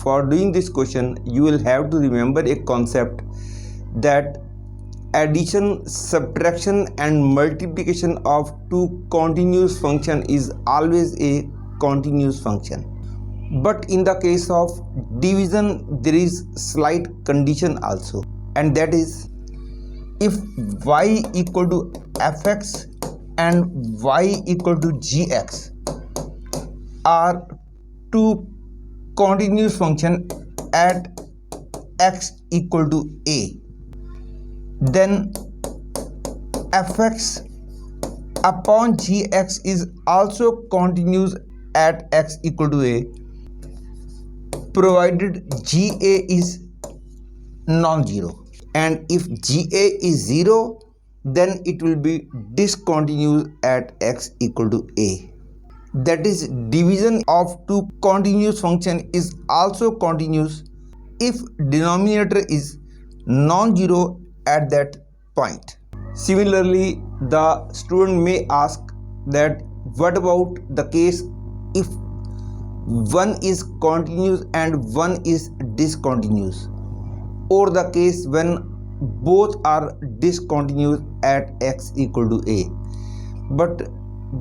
For doing this question, you will have to remember a concept that addition, subtraction and multiplication of two continuous function is always a continuous function. But in the case of division, there is slight condition also, and that is if y equal to fx and y equal to gx are two continuous function at x equal to a, then fx upon gx is also continuous at x equal to a, provided ga is non-zero. And if ga is 0, then it will be discontinuous at x equal to a. That is, division of two continuous function is also continuous if denominator is non-zero at that point. Similarly, the student may ask that what about the case if one is continuous and one is discontinuous, or the case when both are discontinuous at x equal to a. But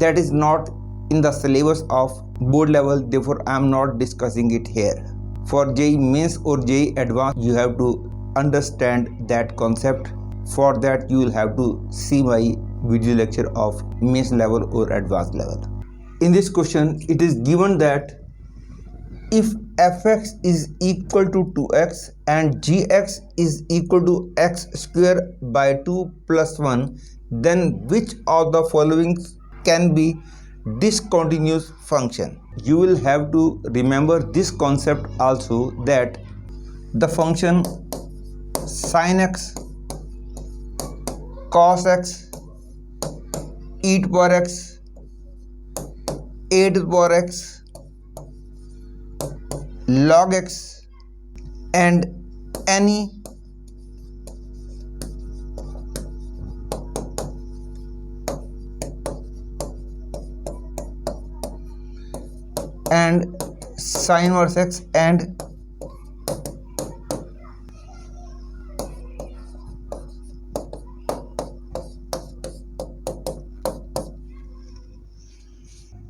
that is not in the syllabus of board level, therefore I am not discussing it here. For JEE Mains or JEE Advanced, you have to understand that concept. For that, you will have to see my video lecture of Mains level or Advanced level. In this question, it is given that if fx is equal to 2x and gx is equal to x square by 2 plus 1, then which of the following can be discontinuous function? You will have to remember this concept also, that the function sin x, cos x, e to power x, a to the power x, log x and any and sin inverse x and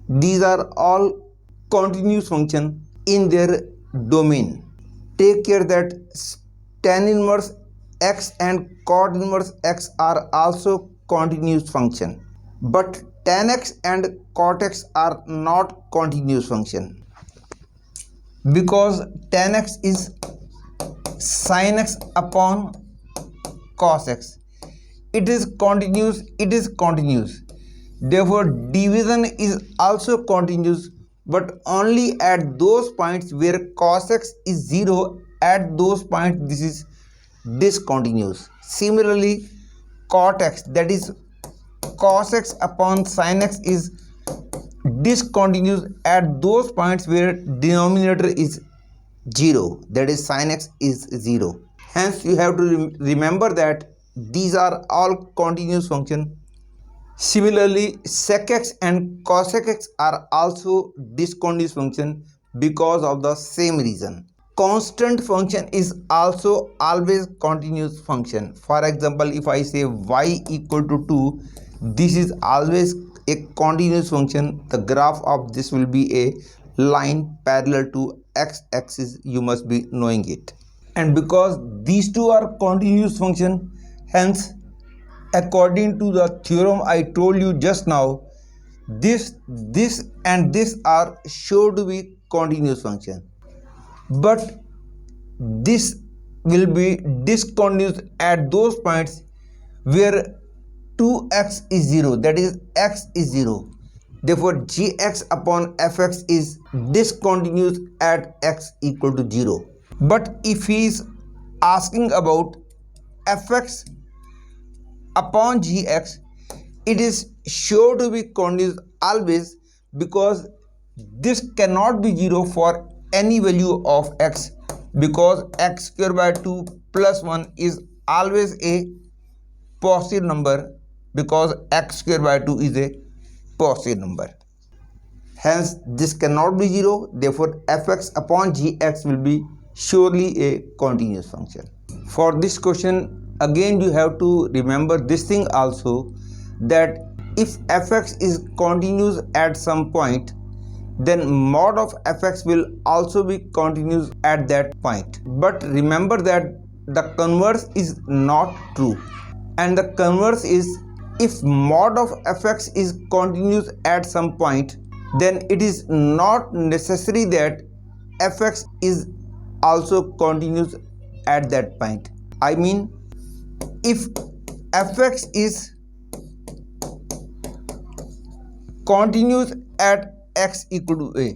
these are all continuous function in their domain. Take care that tan inverse x and cot inverse x are also continuous function, but tan x and cot x are not continuous function, because tan x is sin x upon cos x. It is continuous, therefore division is also continuous, but only at those points where cos x is 0. At those points this is discontinuous. Similarly, cot x, that is cos x upon sin x, is discontinuous at those points where denominator is 0, that is sin x is 0. Hence you have to remember that these are all continuous function. Similarly, sec x and cosec x are also discontinuous function because of the same reason. Constant function is also always continuous function. For example, if I say y equal to 2, this is always a continuous function. The graph of this will be a line parallel to x-axis. You must be knowing it. And because these two are continuous function, hence according to the theorem I told you just now, this and this are sure to be continuous function, but this will be discontinuous at those points where 2x is 0, that is x is 0. Therefore gx upon fx is discontinuous at x equal to 0. But if he is asking about fx upon gx, it is sure to be continuous always, because this cannot be 0 for any value of x, because x square by 2 plus 1 is always a positive number, because x square by 2 is a positive number. Hence this cannot be 0. Therefore fx upon gx will be surely a continuous function. For this question again you have to remember this thing also, that if fx is continuous at some point, then mod of fx will also be continuous at that point. But remember that the converse is not true, and the converse is, if mod of fx is continuous at some point, then it is not necessary that fx is also continuous at that point. I mean, if fx is continuous at x equal to a,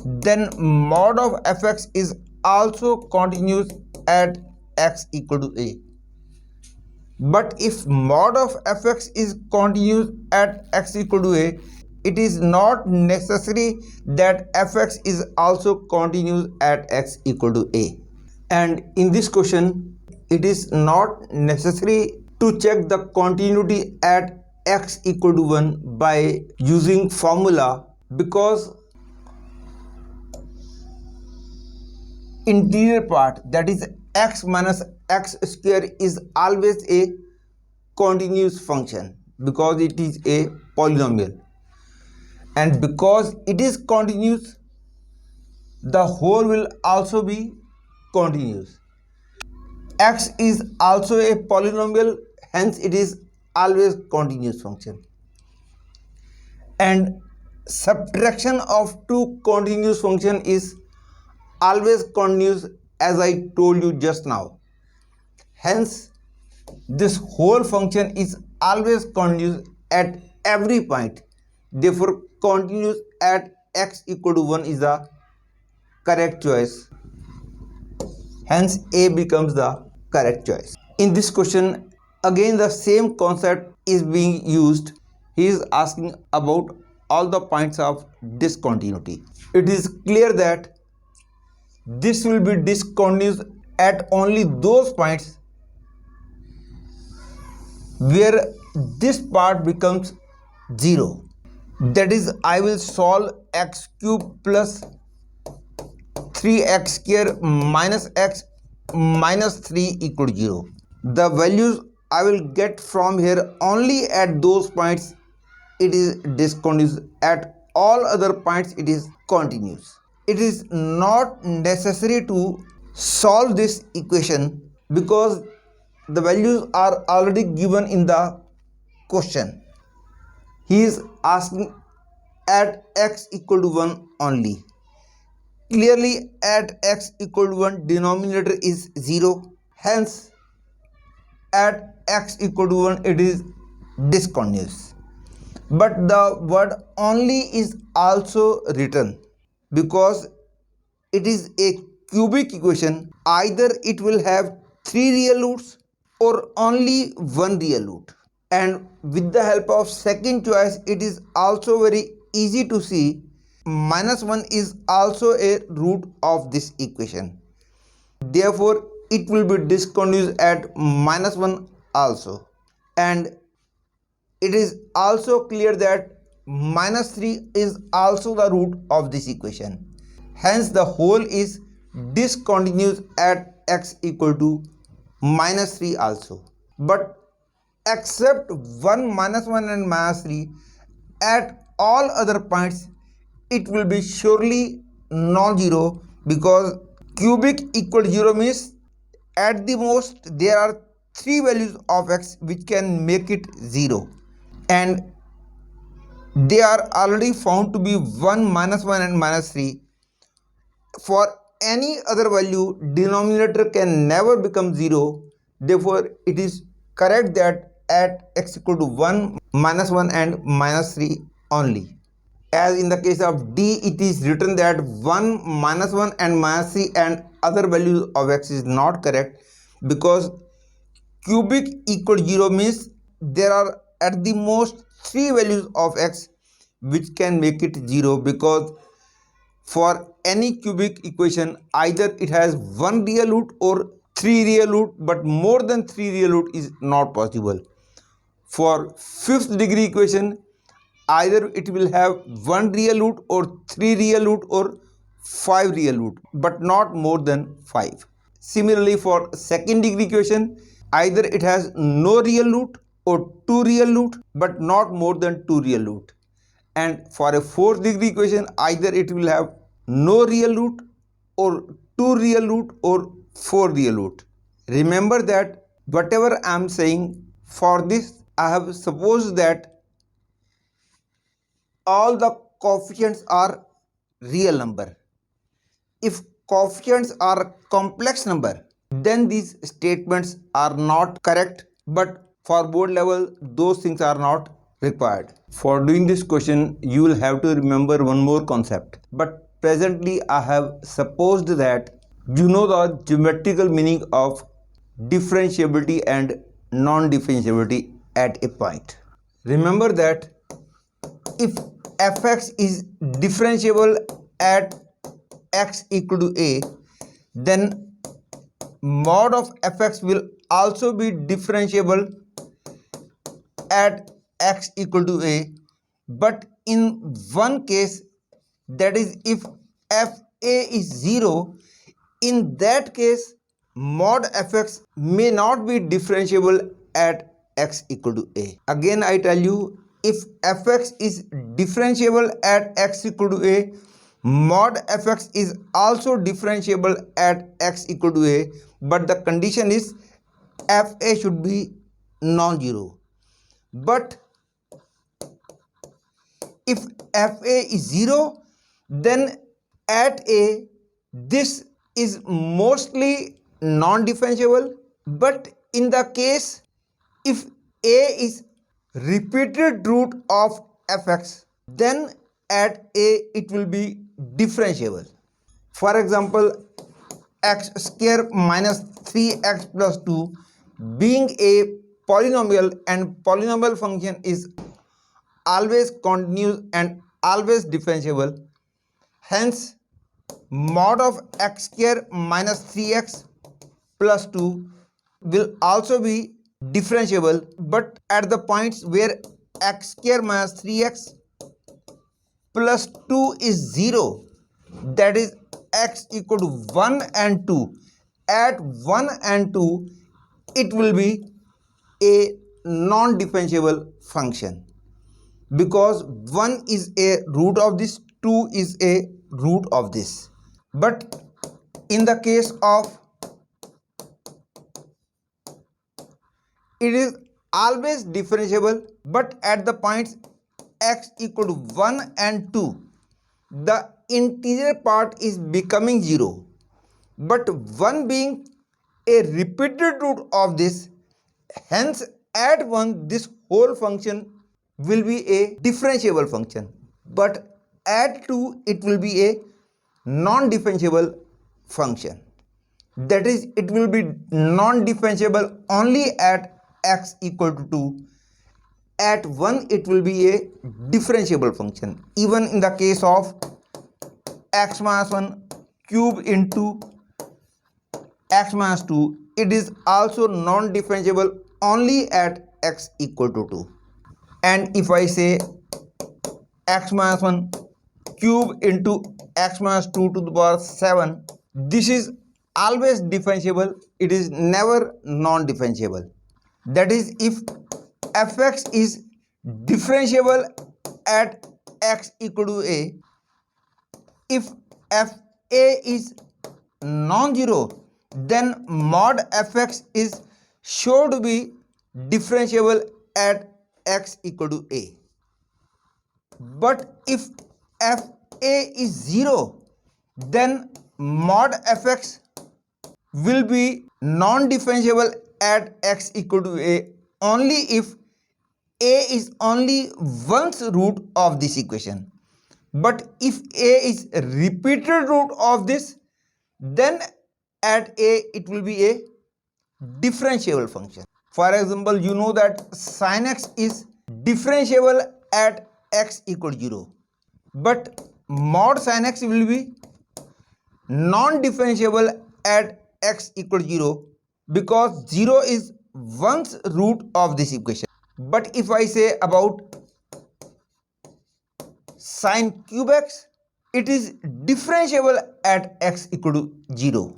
then mod of fx is also continuous at x equal to a. But if mod of fx is continuous at x equal to a, it is not necessary that fx is also continuous at x equal to a. And in this question, it is not necessary to check the continuity at x equal to 1 by using formula, because interior part, that is x minus x square, is always a continuous function because it is a polynomial, and because it is continuous, the whole will also be continuous. X is also a polynomial, hence it is always continuous function, and subtraction of two continuous function is always continuous, as I told you just now. Hence this whole function is always continuous at every point. Therefore continuous at x equal to 1 is the correct choice. Hence A becomes the correct choice. In this question again the same concept is being used. He is asking about all the points of discontinuity. It is clear that this will be discontinuous at only those points where this part becomes 0. That is, I will solve x cube plus 3x square minus x minus 3 equal to 0. The values I will get from here only at those points it is discontinuous. At all other points it is continuous. It is not necessary to solve this equation because the values are already given in the question. He is asking at x equal to 1 only. Clearly at x equal to 1 denominator is 0. Hence at x equal to 1 it is discontinuous. But the word only is also written because it is a cubic equation. Either it will have 3 real roots or only 1 real root. And with the help of second choice it is also very easy to see minus 1 is also a root of this equation. Therefore it will be discontinuous at minus 1 also. And it is also clear that minus 3 is also the root of this equation. Hence the whole is discontinuous at x equal to minus 3 also. But except 1 minus 1 and minus 3, at all other points it will be surely non-zero, because cubic equal to 0 means at the most there are 3 values of x which can make it 0, and they are already found to be 1 minus 1 and minus 3. For any other value denominator can never become 0. Therefore it is correct that at x equal to 1 minus 1 and minus 3 only. As in the case of D, it is written that 1 minus 1 and minus 3 and other values of x is not correct, because cubic equal to 0 means there are at the most 3 values of x which can make it 0, because for any cubic equation either it has 1 real root or 3 real root, but more than 3 real root is not possible. For fifth degree equation either it will have 1 real root or 3 real root or 5 real root, but not more than 5. Similarly, for second degree equation, either it has no real root or 2 real root, but not more than 2 real root. And for a fourth degree equation, either it will have no real root or 2 real root or 4 real root. Remember that whatever I am saying, for this I have supposed that all the coefficients are real number. If coefficients are complex number, then these statements are not correct, but for board level those things are not required. For doing this question, you will have to remember one more concept, but presently I have supposed that you know the geometrical meaning of differentiability and non-differentiability at a point. Remember that if fx is differentiable at x equal to a, then mod of fx will also be differentiable at x equal to a, but in one case, that is if fa is 0, in that case mod fx may not be differentiable at x equal to a. Again I tell you, if fx is differentiable at x equal to a, mod fx is also differentiable at x equal to a, but the condition is fa should be non-zero. But if fa is 0, then at a this is mostly non-differentiable. But in the case if a is repeated root of fx, then at a it will be differentiable. For example, x square minus 3x plus 2 being a polynomial, and polynomial function is always continuous and always differentiable, hence mod of x square minus 3x plus 2 will also be differentiable, but at the points where x square minus 3x plus 2 is 0, that is x equal to 1 and 2. At 1 and 2 it will be a non-differentiable function, because 1 is a root of this, 2 is a root of this. But in the case of it is always differentiable, but at the points x equal to 1 and 2 the integer part is becoming 0, but 1 being a repeated root of this, hence at 1 this whole function will be a differentiable function, but at 2 it will be a non-differentiable function. That is, it will be non-differentiable only at x equal to 2. At 1 it will be a differentiable function. Even in the case of x minus 1 cube into x minus 2, it is also non-differentiable only at x equal to 2. And if I say x minus 1 cube into x minus 2 to the power 7, this is always differentiable, it is never non-differentiable. That is, if fx is differentiable at x equal to a, if fa is non-zero, then mod fx is sure to be differentiable at x equal to a. But if fa is 0, then mod fx will be non-differentiable at x equal to a only if a is only one's root of this equation. But if a is a repeated root of this, then at a it will be a differentiable function. For example, you know that sin x is differentiable at x equal to 0, but mod sin x will be non-differentiable at x equal to 0 because 0 is one's root of this equation. But if I say about sin cube x, it is differentiable at x equal to 0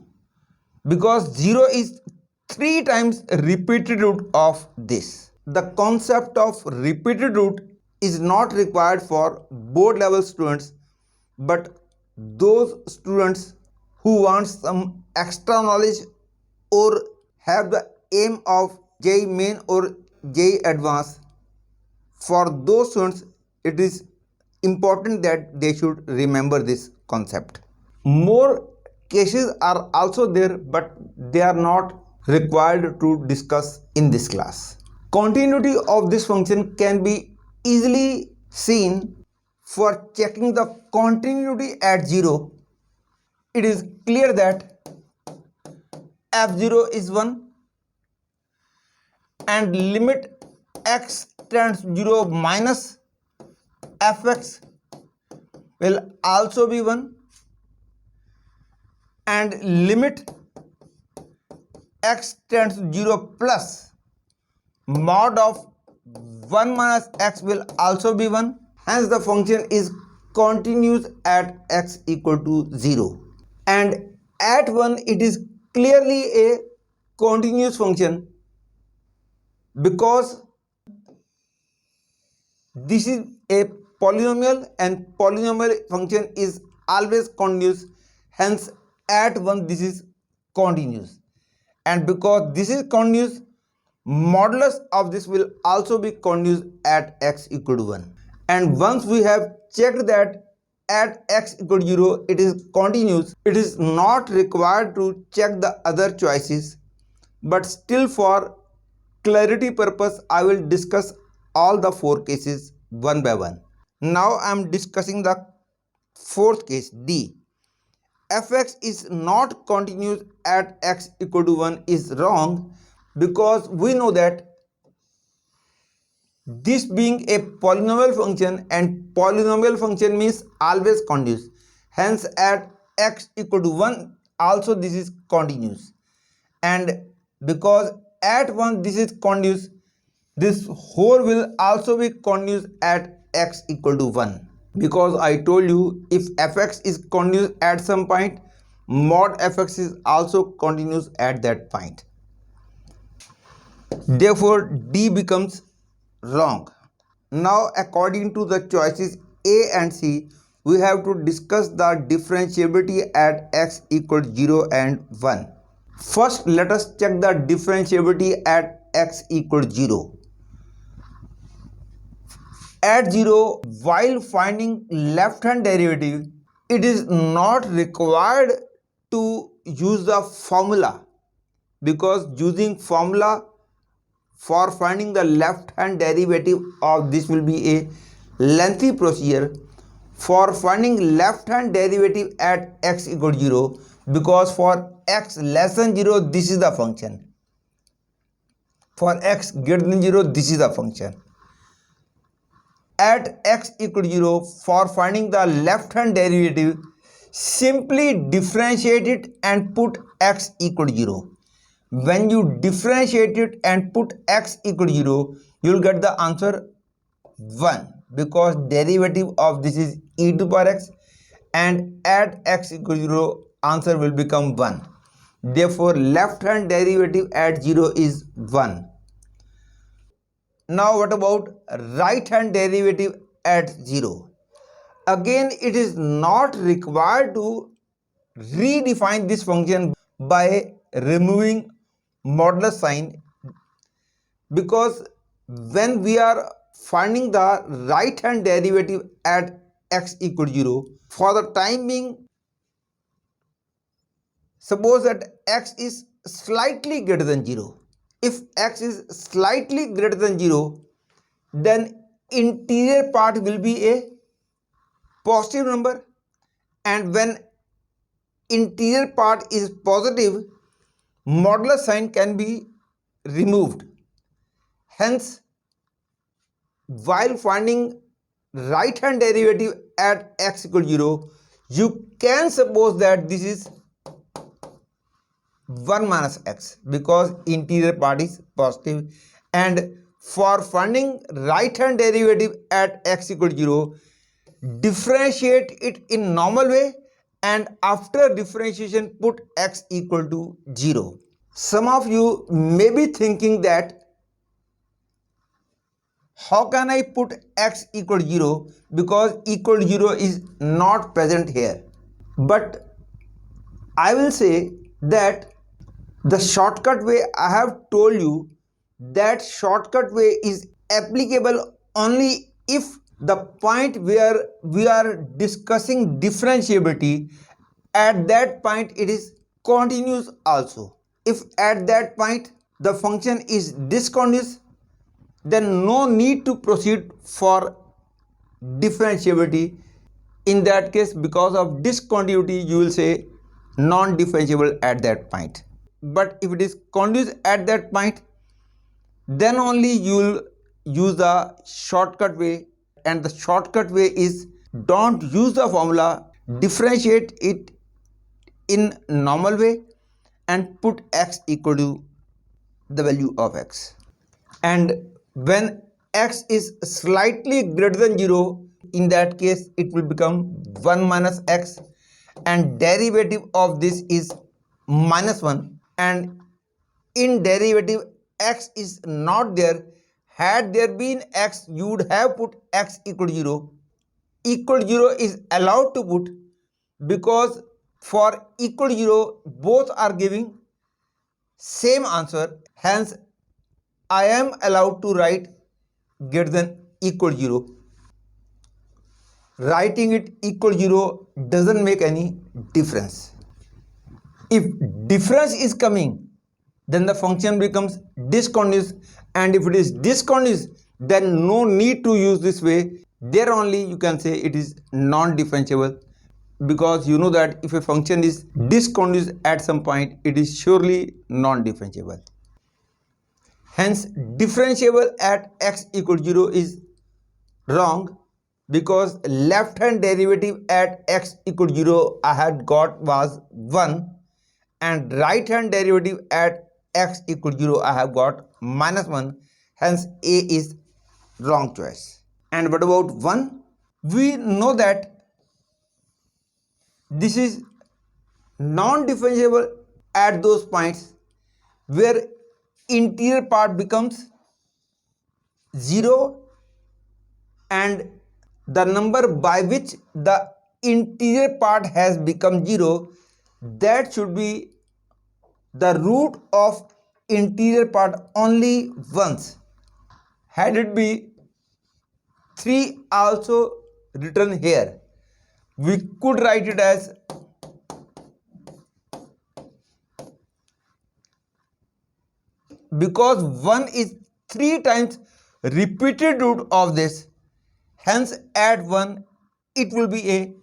because 0 is 3 times repeated root of this. The concept of repeated root is not required for board level students, but those students who want some extra knowledge or have the aim of JEE Main or JEE Advanced, for those students it is important that they should remember this concept. More cases are also there, but they are not required to discuss in this class. Continuity of this function can be easily seen. For checking the continuity at 0, it is clear that f0 is 1 and limit x tends to 0 minus fx will also be 1 and limit x tends to 0 plus mod of 1 minus x will also be 1. Hence the function is continuous at x equal to 0, and at 1 it is clearly a continuous function because this is a polynomial and polynomial function is always continuous. Hence at 1 this is continuous, and because this is continuous, modulus of this will also be continuous at x equal to 1. And once we have checked that at x equal to 0 it is continuous, it is not required to check the other choices, but still for clarity purpose I will discuss all the 4 cases one by one. Now I am discussing the 4th case, D. fx is not continuous at x equal to 1 is wrong because we know that this being a polynomial function and polynomial function means always continuous. Hence at x equal to 1 also this is continuous, and because at 1 this is continuous, this whole will also be continuous at x equal to 1, because I told you if fx is continuous at some point, mod fx is also continuous at that point. Therefore D becomes wrong. Now according to the choices A and C, we have to discuss the differentiability at x equal to 0 and 1. First let us check the differentiability at x equal to 0. At 0, while finding left hand derivative, it is not required to use the formula, because using formula for finding the left hand derivative of this will be a lengthy procedure. For finding left hand derivative at x equal to 0, because for x less than 0 this is the function, for x greater than 0 this is the function. At x equal to 0, for finding the left hand derivative, simply differentiate it and put x equal to 0. When you differentiate it and put x equal to 0, you will get the answer 1, because derivative of this is e to power x, and at x equal to 0 answer will become 1. Therefore left hand derivative at 0 is 1. Now what about right hand derivative at 0? Again it is not required to redefine this function by removing modulus sign, because when we are finding the right hand derivative at x equal to 0, for the time being, suppose that x is slightly greater than 0. If x is slightly greater than 0, then interior part will be a positive number, and when interior part is positive, modulus sign can be removed. Hence, while finding right hand derivative at x equal to 0, you can suppose that this is 1 minus x, because interior part is positive, and for finding right hand derivative at x equal to 0, differentiate it in normal way, and after differentiation put x equal to 0. Some of you may be thinking that how can I put x equal to 0, because equal to 0 is not present here. But I will say that the shortcut way I have told you, that shortcut way is applicable only if the point where we are discussing differentiability, at that point it is continuous also. If at that point the function is discontinuous, then no need to proceed for differentiability. In that case, because of discontinuity, you will say non-differentiable at that point. But if it is continuous at that point, then only you will use the shortcut way, and the shortcut way is don't use the formula, differentiate it in normal way and put x equal to the value of x. And when x is slightly greater than 0, in that case it will become 1 minus x, and derivative of this is minus 1, and in derivative x is not there. Had there been x, you would have put x equal to 0. Equal to 0 is allowed to put, because for equal to 0 both are giving same answer, hence I am allowed to write greater than equal to 0. Writing it equal to 0 doesn't make any difference. If difference is coming, then the function becomes discontinuous, and if it is discontinuous, then no need to use this way. There only you can say it is non-differentiable, because you know that if a function is discontinuous at some point, it is surely non-differentiable. Hence differentiable at x equal to 0 is wrong, because left hand derivative at x equal to 0 I had got was 1, and right hand derivative at x equal to 0 I have got minus 1, hence A is wrong choice. And what about 1? We know that this is non-differentiable at those points where interior part becomes 0, and the number by which the interior part has become 0, that should be the root of interior part only once. Had it be 3 also written here, we could write it as because 1 is 3 times repeated root of this, hence at 1 it will be a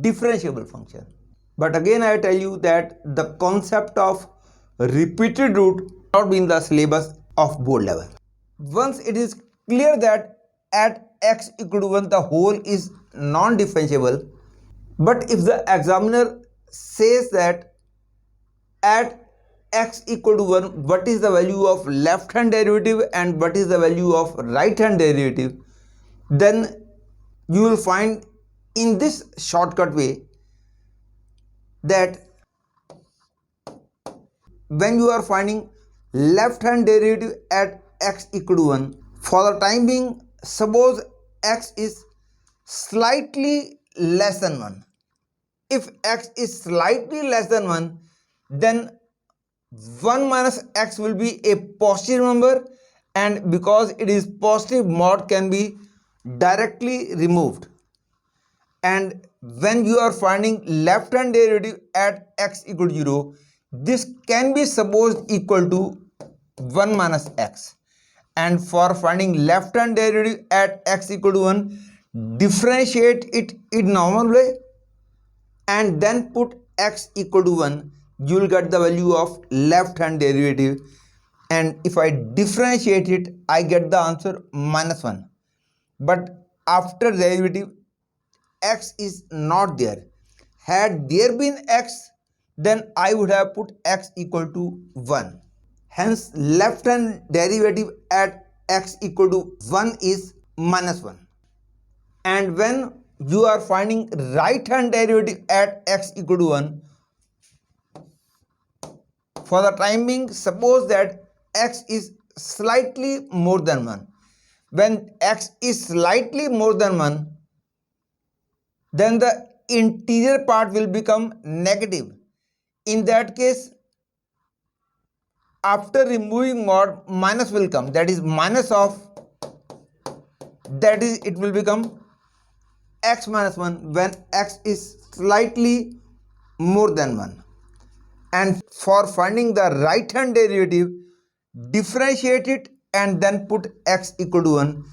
differentiable function. But again I tell you that the concept of repeated root not be in the syllabus of board level. Once it is clear that at x equal to 1 the whole is non-differentiable, but if the examiner says that at x equal to 1 what is the value of left hand derivative and what is the value of right hand derivative, then you will find in this shortcut way that when you are finding left hand derivative at x equal to 1, for the time being suppose x is slightly less than 1. If x is slightly less than 1, then 1 minus x will be a positive number, and because it is positive, mod can be directly removed. And when you are finding left hand derivative at x equal to 0, this can be supposed equal to 1 minus x. And for finding left hand derivative at x equal to 1, differentiate it in normal way and then put x equal to 1. You will get the value of left hand derivative, and if I differentiate it I get the answer minus 1. But after derivative x is not there. Had there been x, then I would have put x equal to 1. Hence left hand derivative at x equal to 1 is minus 1. And when you are finding right hand derivative at x equal to 1. For the time being, suppose that x is slightly more than 1. When x is slightly more than 1, then the interior part will become negative. In that case, after removing mod, minus will come, that is minus of, that is it will become x minus 1 when x is slightly more than 1. And for finding the right hand derivative, differentiate it and then put x equal to 1.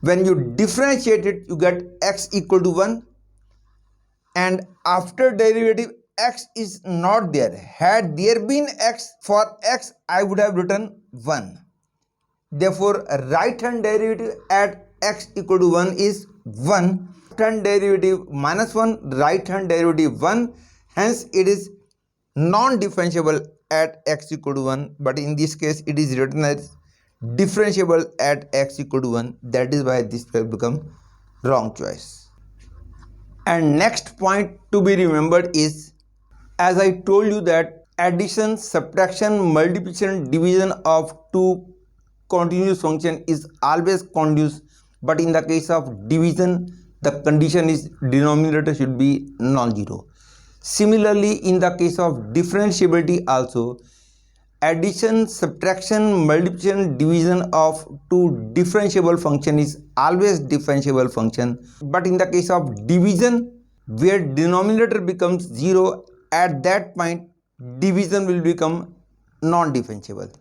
When you differentiate it, you get x equal to 1, and after derivative x is not there. Had there been x, for x I would have written 1. Therefore right hand derivative at x equal to 1 is 1. Left hand derivative minus 1, right hand derivative 1, hence it is non-differentiable at x equal to 1, but in this case it is written as differentiable at x equal to 1. That is why this will become wrong choice. And next point to be remembered is, as I told you, that addition, subtraction, multiplication, division of two continuous function is always continuous, but in the case of division the condition is denominator should be non-zero. Similarly, in the case of differentiability also, addition, subtraction, multiplication, division of two differentiable function is always differentiable function, but in the case of division, where denominator becomes 0, at that point division will become non-differentiable.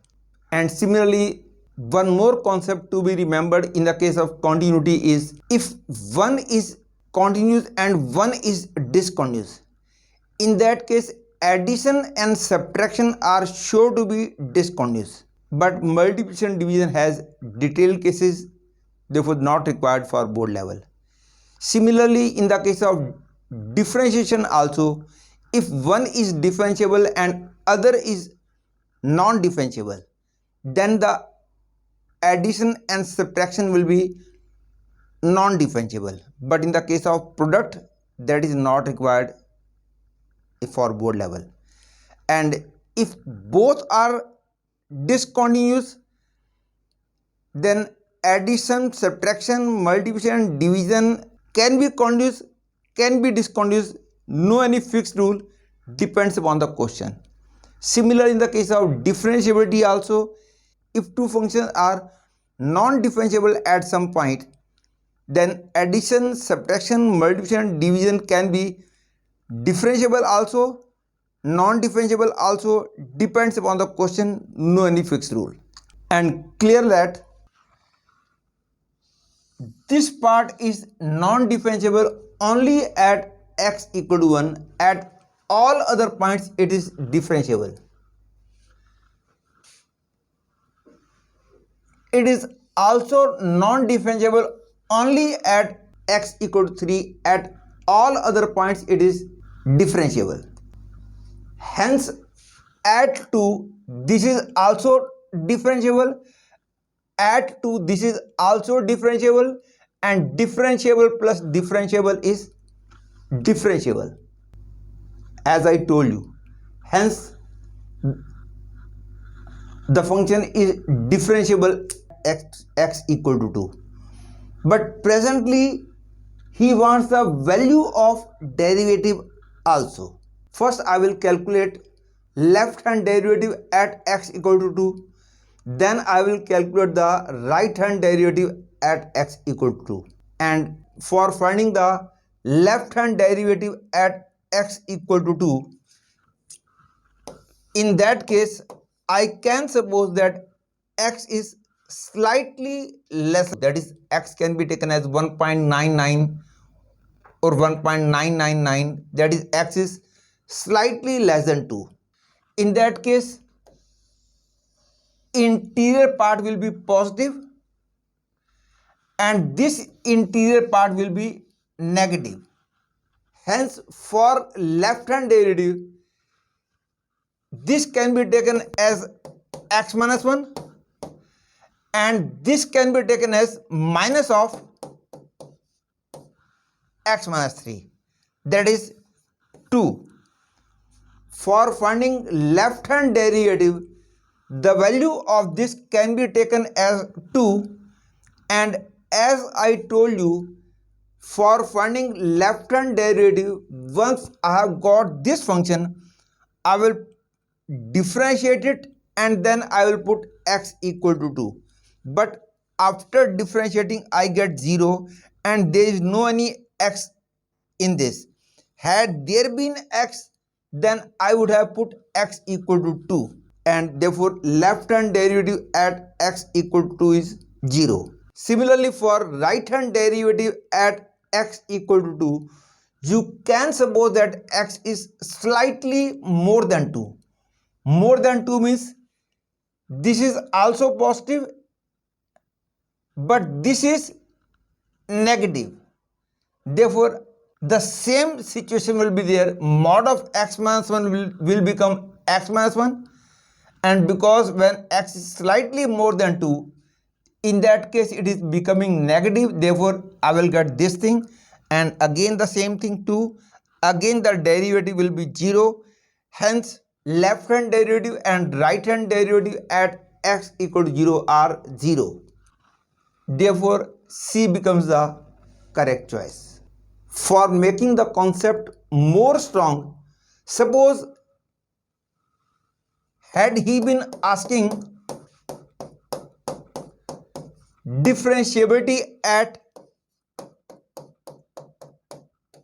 And similarly, one more concept to be remembered in the case of continuity is, if one is continuous and one is discontinuous, in that case addition and subtraction are sure to be discontinuous, but multiplication division has detailed cases, therefore not required for board level. Similarly, in the case of differentiation also, if one is differentiable and other is non-differentiable, then the addition and subtraction will be non-differentiable, but in the case of product, that is not required for board level. And if both are discontinuous, then addition, subtraction, multiplication, division can be continuous, can be discontinuous, no any fixed rule, depends upon the question. Similar in the case of differentiability also, if two functions are non-differentiable at some point, then addition, subtraction, multiplication, division can be differentiable also, non-differentiable also, depends upon the question, no any fixed rule. And clear that this part is non-differentiable only at x equal to 1, at all other points it is differentiable. It is also non-differentiable only at x equal to 3, at all other points it is differentiable. Hence at 2 this is also differentiable, at 2 this is also differentiable, and differentiable plus differentiable is differentiable, as I told you. Hence the function is differentiable x equal to 2. But presently he wants the value of derivative also. First I will calculate left hand derivative at x equal to 2. Then I will calculate the right hand derivative at x equal to 2. And for finding the left hand derivative at x equal to 2, in that case I can suppose that x is slightly less, that is x can be taken as 1.99 or 1.999, that is x is slightly less than 2. In that case interior part will be positive and this interior part will be negative. Hence for left hand derivative this can be taken as x minus 1 and this can be taken as minus of x minus 3, that is 2. For finding left hand derivative, the value of this can be taken as 2, and as I told you, for finding left hand derivative, once I have got this function, I will differentiate it and then I will put x equal to 2. But after differentiating, I get 0 and there is no any x in this. Had there been x, then I would have put x equal to 2, and therefore left hand derivative at x equal to 2 is 0. Similarly, for right hand derivative at x equal to 2, you can suppose that x is slightly more than 2. More than 2 means this is also positive, but this is negative. Therefore, the same situation will be there. Mod of x minus 1 will become x minus 1, and because when x is slightly more than 2, in that case it is becoming negative. Therefore, I will get this thing, and again the same thing too. Again the derivative will be 0. Hence, left hand derivative and right hand derivative at x equal to 0 are 0. Therefore, C becomes the correct choice. For making the concept more strong, suppose had he been asking differentiability at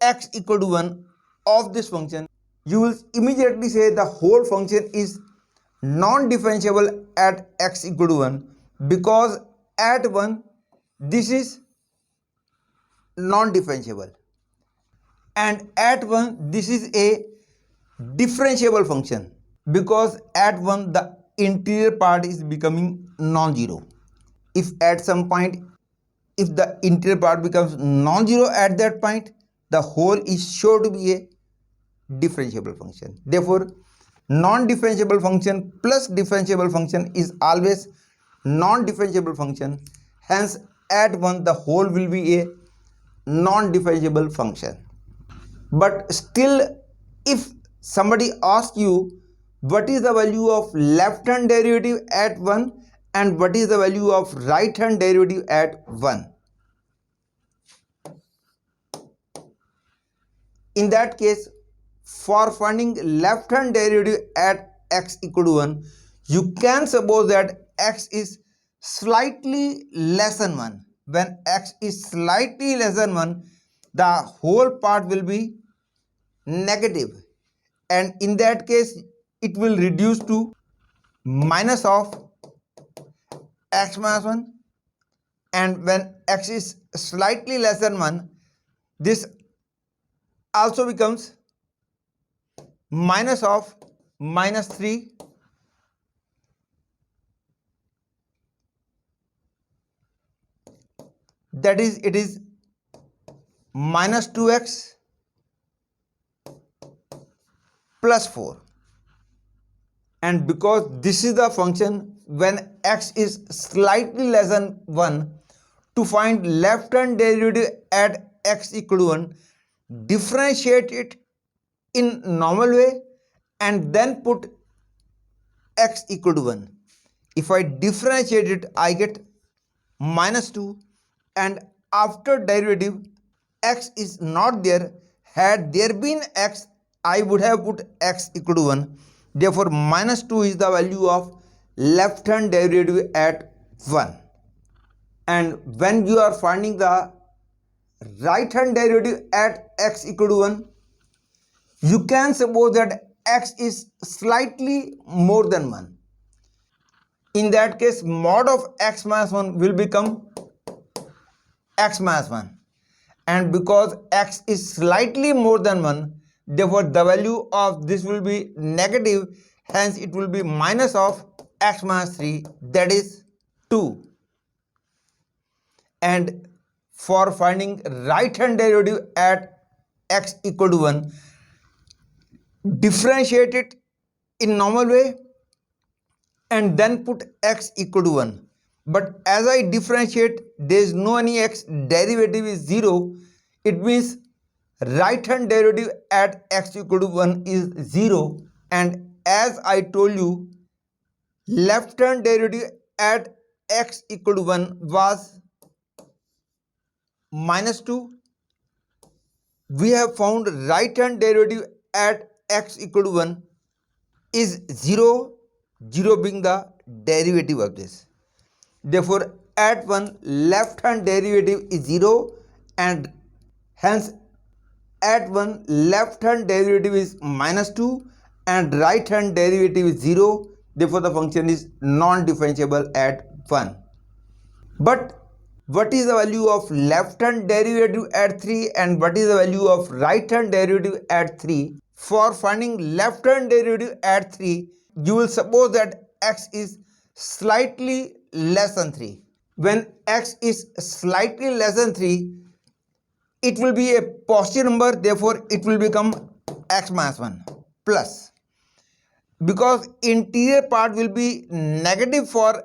x equal to 1 of this function, you will immediately say the whole function is non-differentiable at x equal to 1, because at 1 this is non-differentiable, and at 1 this is a differentiable function, because at 1 the interior part is becoming non-zero. If at some point, if the interior part becomes non-zero at that point, the whole is sure to be a differentiable function. Therefore, non-differentiable function plus differentiable function is always non-differentiable function. Hence, at 1 the whole will be a non-differentiable function. But still, if somebody asks you what is the value of left hand derivative at 1 and what is the value of right hand derivative at 1, in that case, for finding left hand derivative at x equal to 1, you can suppose that x is slightly less than 1. When x is slightly less than 1, the whole part will be negative, and in that case it will reduce to minus of x minus 1, and when x is slightly less than 1, this also becomes minus of minus 3, that is, it is minus 2x plus 4. And because this is the function when x is slightly less than 1, to find left hand derivative at x equal to 1, differentiate it in normal way and then put x equal to 1. If I differentiate it, I get minus 2, and after derivative x is not there. Had there been x, I would have put x equal to 1. Therefore, minus 2 is the value of left hand derivative at 1. And when you are finding the right hand derivative at x equal to 1, you can suppose that x is slightly more than 1. In that case, mod of x minus 1 will become x minus 1. And because x is slightly more than 1, therefore the value of this will be negative. Hence, it will be minus of x minus 3, that is 2. And for finding right hand derivative at x equal to 1, differentiate it in normal way and then put x equal to 1. But as I differentiate, there is no any x, derivative is 0. It means right hand derivative at x equal to 1 is 0, and as I told you, left hand derivative at x equal to 1 was minus 2. We have found right hand derivative at x equal to 1 is 0, 0 being the derivative of this. Therefore, at 1 left hand derivative is 0, and hence at 1 left hand derivative is minus 2 and right hand derivative is 0. Therefore, the function is non-differentiable at 1. But what is the value of left hand derivative at 3 and what is the value of right hand derivative at 3? For finding left hand derivative at 3, you will suppose that x is slightly less than 3. When x is slightly less than 3, it will be a positive number, therefore it will become x minus 1 plus. Because interior part will be negative for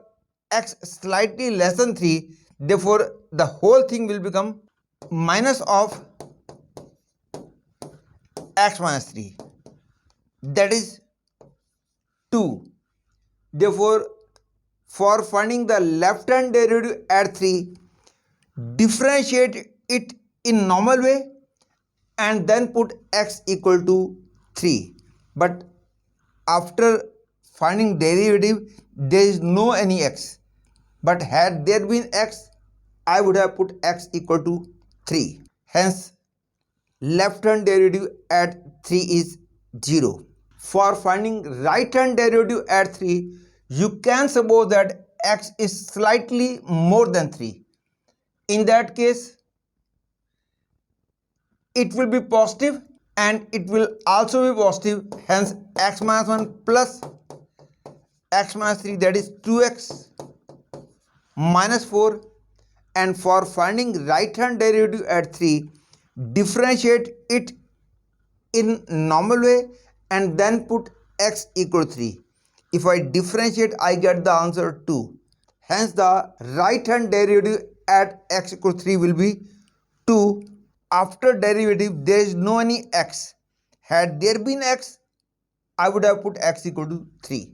x slightly less than 3, therefore the whole thing will become minus of x minus 3, that is 2. Therefore, for finding the left hand derivative at 3, differentiate it in normal way and then put x equal to 3. But after finding derivative, there is no any x. But had there been x, I would have put x equal to 3. Hence, left hand derivative at 3 is 0. For finding right hand derivative at 3, you can suppose that x is slightly more than 3. In that case, it will be positive and it will also be positive. Hence, x minus 1 plus x minus 3, that is 2x minus 4. And for finding right hand derivative at 3, differentiate it in normal way and then put x equal to 3. If I differentiate, I get the answer 2. Hence, the right hand derivative at x equal to 3 will be 2. After derivative, there is no any x. Had there been x, I would have put x equal to 3.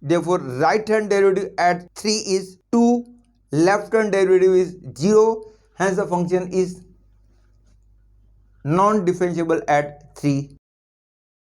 Therefore, right hand derivative at 3 is 2, left hand derivative is 0. Hence, the function is non-differentiable at 3.